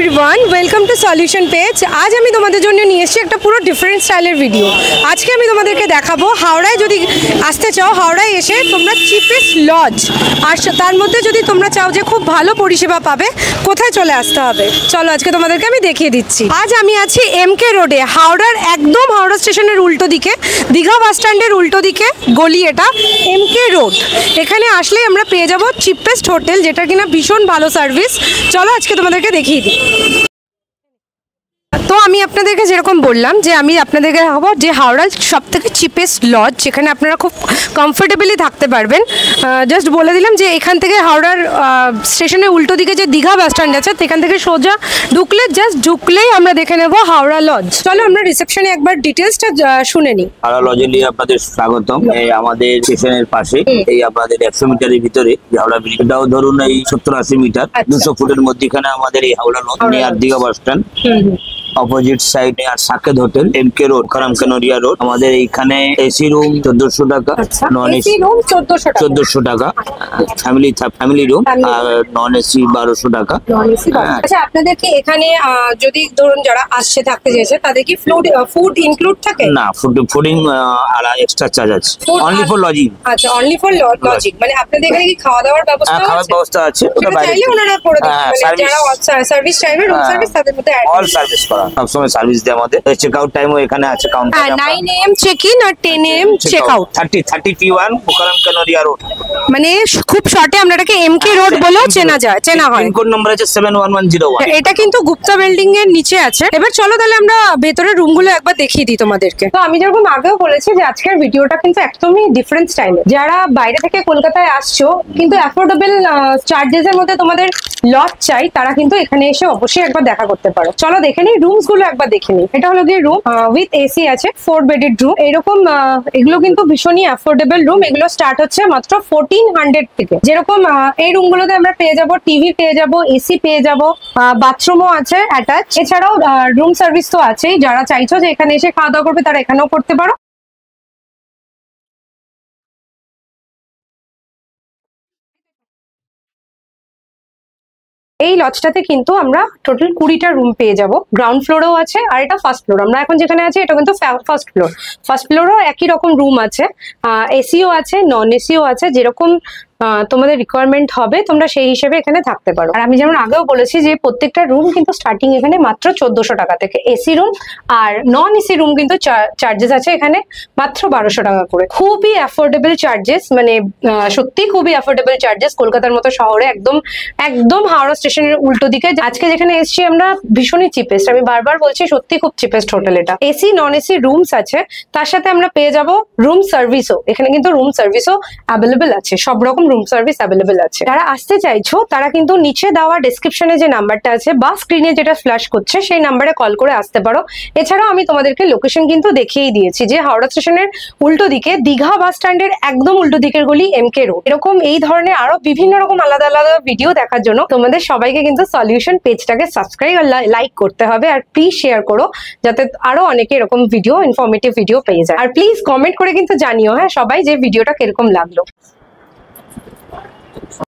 Everyone welcome to solution page. आज আমি তোমাদের জন্য নিয়ে এসেছি একটা পুরো ডিফারেন্ট স্টাইলের ভিডিও। আজকে আমি তোমাদেরকে দেখাবো হাওড়ায় যদি আসতে চাও, হাওড়ায় এসে তোমরা চিপেস্ট লজ আর তার মধ্যে যদি তোমরা চাও যে খুব ভালো পরিষেবা পাবে, কোথায় চলে আসতে হবে চলো আজকে তোমাদেরকে আমি দেখিয়ে দিচ্ছি। আজ আমি আছি এমকে রোডে, হাওড়ার একদম হাওড়া স্টেশনের উল্টো দিকে, দীঘা বাস স্ট্যান্ডের উল্টো দিকে গলি, এটা এমকে রোড। এখানে আসলে আমরা পেয়ে যাবো চিপেস্ট হোটেল, যেটা কিনা ভীষণ ভালো সার্ভিস। চলো আজকে তোমাদেরকে দেখিয়ে দিই। তো আমি আপনাদেরকে যেরকম বললাম যে আমি আপনাদেরকে দেখাবো যে হাওড়ার সবথেকে চিপেস্ট লজ, যেখানে আপনারা খুব কমফোর্টেবলি থাকতে পারবেন। জাস্ট বলে দিলাম যে এখান থেকে হাওড়ার স্টেশনের উল্টো দিকে যে দীঘা বাস স্ট্যান্ড আছে, সেখান থেকে সোজা ঢুকলেই আমরা দেখে নেব হাওড়া লজ। চলো আমরা রিসেপশনে একবার ডিটেলসটা শুনে নিই। হাওড়া লজে নিয়ে আপনাদের স্বাগতম। এই আমাদের স্টেশনের পাশে, এই আপনাদের 100 মিটারের ভিতরে হাওড়া ব্রিজ, এটাও ধরুন এই 70-80 মিটার, 200 ফুটের মধ্যখানে আমাদের এই Howrah lodge near Digha bus stand. Opposite সাইডে আর সাকেত হোটেল, এমকে রোড, খরাম কানোরিয়া রোড। আমাদের এইখানে এসি রুম 1400 টাকা, নন এসি রুম 1400 টাকা, ফ্যামিলি রুম, আর নন এসি 1200 টাকা। আচ্ছা, আপনাদের কি এখানে যদি ধরুন যারা আসছে থাকতে চাইছে, তাদের কি ফুড ইনক্লুড থাকে? না, ফুডিং আর এক্সট্রা চার্জ আছে, অনলি ফর লজিং। আচ্ছা, অনলি ফর লজিং, মানে আপনাদের এখানে কি খাওয়া দাওয়ার ব্যবস্থা আছে? খাওয়ার ব্যবস্থা আছে, ওটা চাইলে ওনারা করে দেন, মানে যারা সার্ভিস চাইবে, রুম সার্ভিস, তাদের মধ্যে অল সার্ভিস করা, সবসময় সার্ভিস দেয়। আমাদের চেক আউট টাইমও এখানে আছে, কাউন্টার 9 AM চেক ইন আর 10 AM চেক আউট। 30 P1 খরাম কানোরিয়া রোড, মানে খুব শর্টে আমরা এটাকে এমকে রোড বলেও চেনা হয়। পিন কোড নাম্বার আছে 71101। এটা কিন্তু গুপ্তা বিল্ডিং এর নিচে আছে। এবার চলো তাহলে আমরা ভেতরের রুমগুলো একবার দেখিয়ে দিই তোমাদেরকে। তো আমি যেরকম আগেও বলেছি যে আজকের ভিডিওটা কিন্তু একদমই ডিফারেন্ট স্টাইলে। যারা বাইরে থেকে কলকাতায় আসছো কিন্তু অ্যাফোর্ডেবল চার্জেস এর মধ্যে তোমাদের লজ চাই, তারা কিন্তু এখানে এসে অবশ্যই একবার দেখা করতে পারো। চলো দেখে নিই রুমস গুলো একবার দেখে নিই। এটা হলো গিয়ে রুম উইথ এসি আছে, 4 বেডেড রুম। এরকম এগুলো কিন্তু ভীষণই অ্যাফোর্ডেবল রুম। এগুলো স্টার্ট হচ্ছে মাত্র 1400 থেকে। যেরকম এই রুম গুলোতে আমরা পেয়ে যাবো টিভি, পেয়ে যাবো এসি, পেয়ে যাবো বাথরুমও আছে অ্যাটাচ। এছাড়াও রুম সার্ভিস তো আছেই। যারা চাইছো যে এখানে এসে খাওয়া দাওয়া করবে, তারা এখানেও করতে পারো। এই লজটাতে কিন্তু আমরা টোটাল 20টা রুম পেয়ে যাব। গ্রাউন্ড ফ্লোরেও আছে, আর এটা ফার্স্ট ফ্লোর। আমরা এখন যেখানে আছি এটা কিন্তু ফার্স্ট ফ্লোর। ফার্স্ট ফ্লোরেও একই রকম রুম আছে, এসিও আছে, নন এসিও আছে। যেরকম তোমাদের রিকোয়ারমেন্ট হবে তোমরা সেই হিসেবে এখানে থাকতে পারো। আর আমি যেমন আগেও বলেছি যে প্রত্যেকটা রুম কিন্তু স্টার্টিং এখানে মাত্র 1400 টাকা থেকে এসি রুম, আর নন এসি রুম কিন্তু চার্জেস আছে এখানে মাত্র 1200 টাকা করে। খুবই অ্যাফোর্ডেবল চার্জেস, মানে সত্যি খুবই অ্যাফোর্ডেবল চার্জেস। কলকাতার মতো শহরে একদম হাওড়া স্টেশনের উল্টো দিকে আজকে যেখানে এসেছি আমরা, ভীষণই চিপেস্ট। আমি বারবার বলছি সত্যি খুব চিপেস্ট হোটেল এটা। এসি নন এসি রুমস আছে, তার সাথে আমরা পেয়ে যাব রুম সার্ভিসও। এখানে কিন্তু রুম সার্ভিসও অ্যাভেলেবেল আছে, সব রকম রুম সার্ভিস অ্যাভেলেবেল আছে। যারা আসতে চাইছো তারা কিন্তু নিচে দেওয়া ডেসক্রিপশনে যে নাম্বারটা আছে বা স্ক্রিনে যেটা ফ্ল্যাশ করছে সেই নাম্বারে কল করে আসতে পারো। এছাড়াও আমি তোমাদেরকে লোকেশন কিন্তু দেখিয়েই দিয়েছি যে হাওড়া স্টেশনের উল্টো দিকে, দীঘা বাস স্ট্যান্ডের একদম উল্টো দিকের গলি এমকে রোড। এরকম এই ধরনের আরো বিভিন্ন রকম আলাদা আলাদা ভিডিও দেখার জন্য তোমাদের সবাইকে কিন্তু সলিউশন পেজটাকে সাবস্ক্রাইব আর লাইক করতে হবে। আর প্লিজ শেয়ার করো, যাতে আরো অনেকে এরকম ভিডিও, ইনফরমেটিভ ভিডিও পেয়ে যায়। আর প্লিজ কমেন্ট করে কিন্তু জানিও, হ্যাঁ, সবাই যে ভিডিওটা কিরকম লাগলো।